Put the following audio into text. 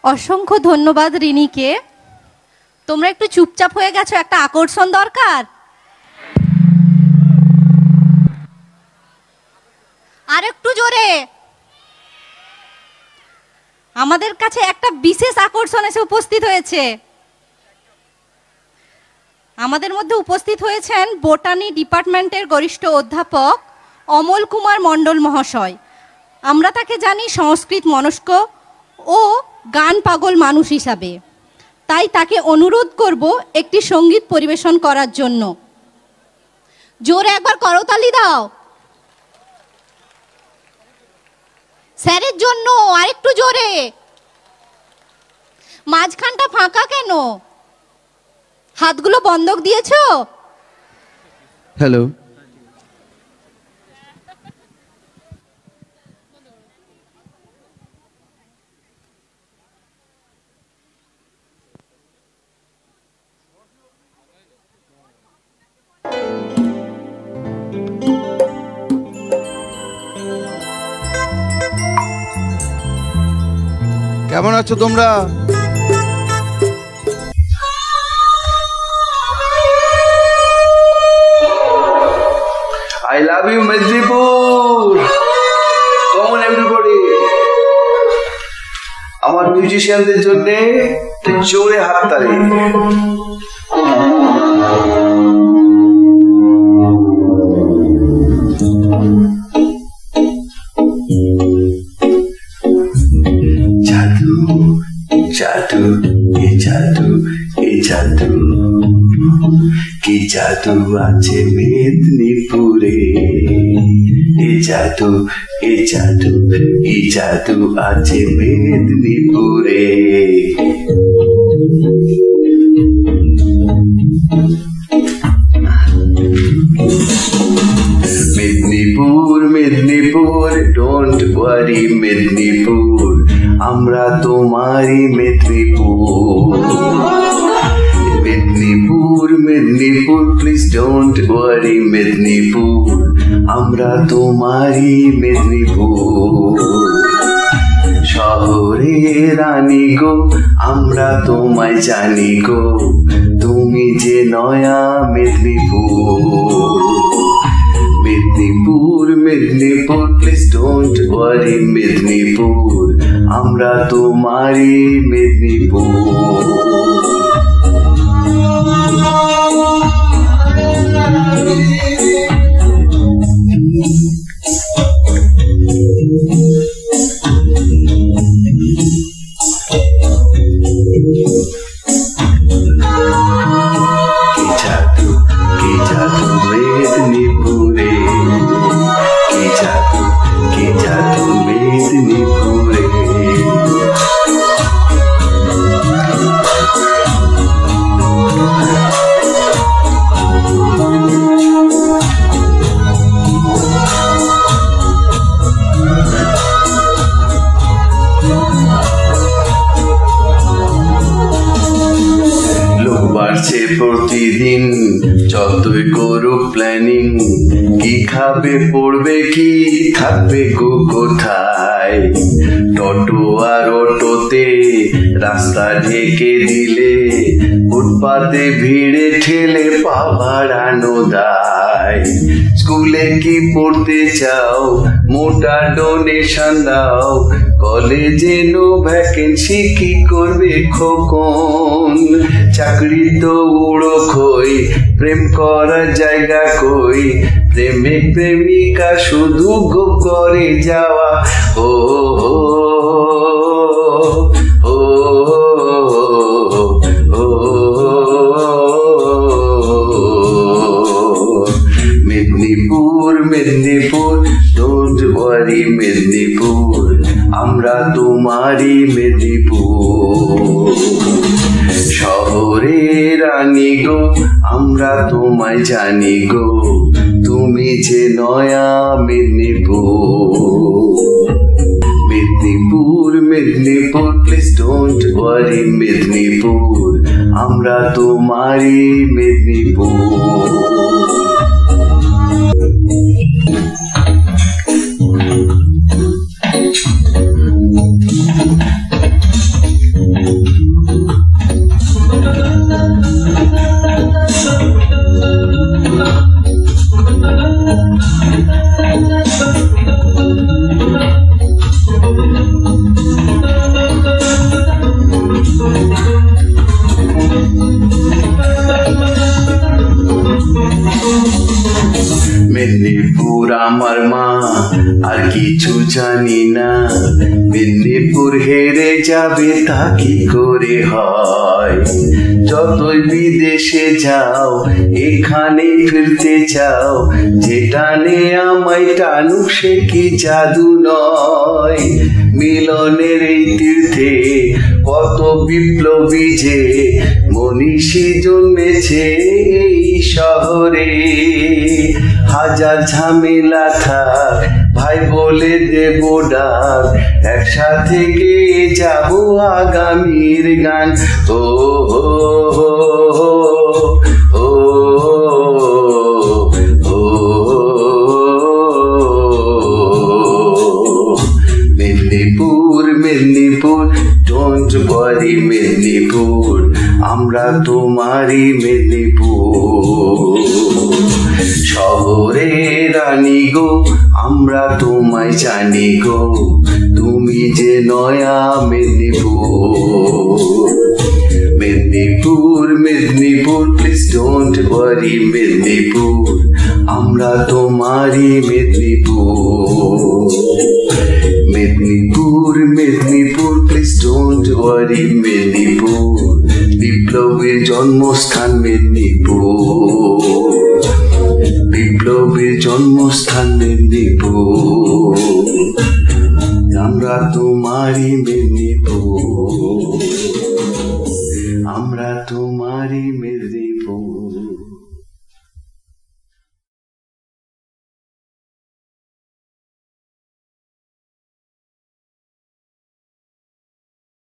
অসংখ্য ধন্যবাদ রিনিকে। তোমরা একটু চুপচাপ হয়ে গেছো, একটা আকর্ষণ দরকার। আর একটু জোরে। আমাদের কাছে একটা বিশেষ আকর্ষণ এসে উপস্থিত হয়েছে। আমাদের মধ্যে উপস্থিত হয়েছেন বোটানি ডিপার্টমেন্টের গরিষ্ঠ অধ্যাপক অমল কুমার মণ্ডল মহাশয়। আমরা তাকে জানি সংস্কৃত মনস্ক ও গান পাগল মানুষ হিসাবে। তাই তাকে অনুরোধ করব একটি সঙ্গীত পরিবেশন করার জন্য। জোরে একবার করতালি দাও স্যারের জন্য, আরেকটু জোরে। মাঝখানটা ফাঁকা কেন? হাতগুলো বন্ধক দিয়েছো? হ্যালো, কেমন আছো তোমরা? I love you, Mednipur. Come on, everybody. আমার মিউজিশিয়ানদের জন্য জোরে হাততালি। জাদু জাদু এ জাদু এ জাদু, কি জাদু আছে মেদিনীপুরে। এ জাদু এ জাদু এ জাদু আছে মেদিনীপুরে। মেদিনীপুর মেদিনীপুর, ডোন্ট ওয়ারি মেদিনীপুর, আমরা তোমারই Medinipur. Medinipur Medinipur, please don't worry Medinipur, আমরা তোমারই মেদিনীপুর। শহরে রানী গো, আমরা তোমায় জানি গো, তুমি যে নয়া Medinipur. Medinipur Medinipur, please don't worry Medinipur, আমরা তোমারই মেদিনীপুর। কি জাদু মেদিনীপুরে, কি জাদু মেদিনীপুরে। লোক বাড়ছে প্রতিদিন, যতই করুক প্ল্যানিং, কি খাবে পড়বে কি থাকবে গো কোথায়। টোটো আর অটোতে রাস্তা ঢেকে দিলে, ফুটপাতে ভিড়ে ঠেলে পা বাড়ানো দায়। স্কুলে কি পড়তে চাও, মোটা ডোনেশন দাও, কলেজে নো ভ্যাকেন্সি, কি করবে খোকন। চাকরি তো উড়ো খই, প্রেম করার জায়গা কই, প্রেমিক প্রেমিকা শুধু গো করে যাওয়া। ও ও ও ও মেদিনীপুর মেদিনীপুর, ডোন্ট ওয়ারি মেদিনীপুর, আমরা তোমারই মেদিনীপুর। শহরে রানী গো, আমরা তোমায় জানি গো, তুমি যে নয়া Medinipur. Medinipur Medinipur, please don't worry Medinipur, আমরা তোমারই মেদিনীপুর। কিছু জানি না, মেদিনীপুর হেরে যাবে তা কি করে হয়। যতই বিদেশে যাও এখানে ফিরতে চাও, যে টানে আমায় টানুক সে কি জাদু নয়। মিলনের এই তীর্থে কত বিপ্লবী যে মনীষী জন্মেছে এই শহরে। হাজার ঝামেলা থাক ভাই বলে দেব ডাক, একসাথে গেয়ে যাব আগামীর গান। ও হো হো ও ও মেদিনীপুর মেদিনীপুর, ডোন্ট ওয়ারি মেদিনীপুর, আমরা তোমারই মেদিনীপুর। শহরে রানী গো আমরা তোমায় জানি গো, তুমি যে নয়া Medinipur. Medinipur Medinipur, please don't worry Medinipur, আমরা তোমারই Medinipur. Medinipur Medinipur, please don't worry Medinipur, বিপ্লবীর জন্মস্থান মেদিনীপুর। বিপ্লবীর জন্মস্থান মেদিনীপুর, আমরা তোমারই মেদিনীপুর, আমরা তোমারই মেদিনীপুর।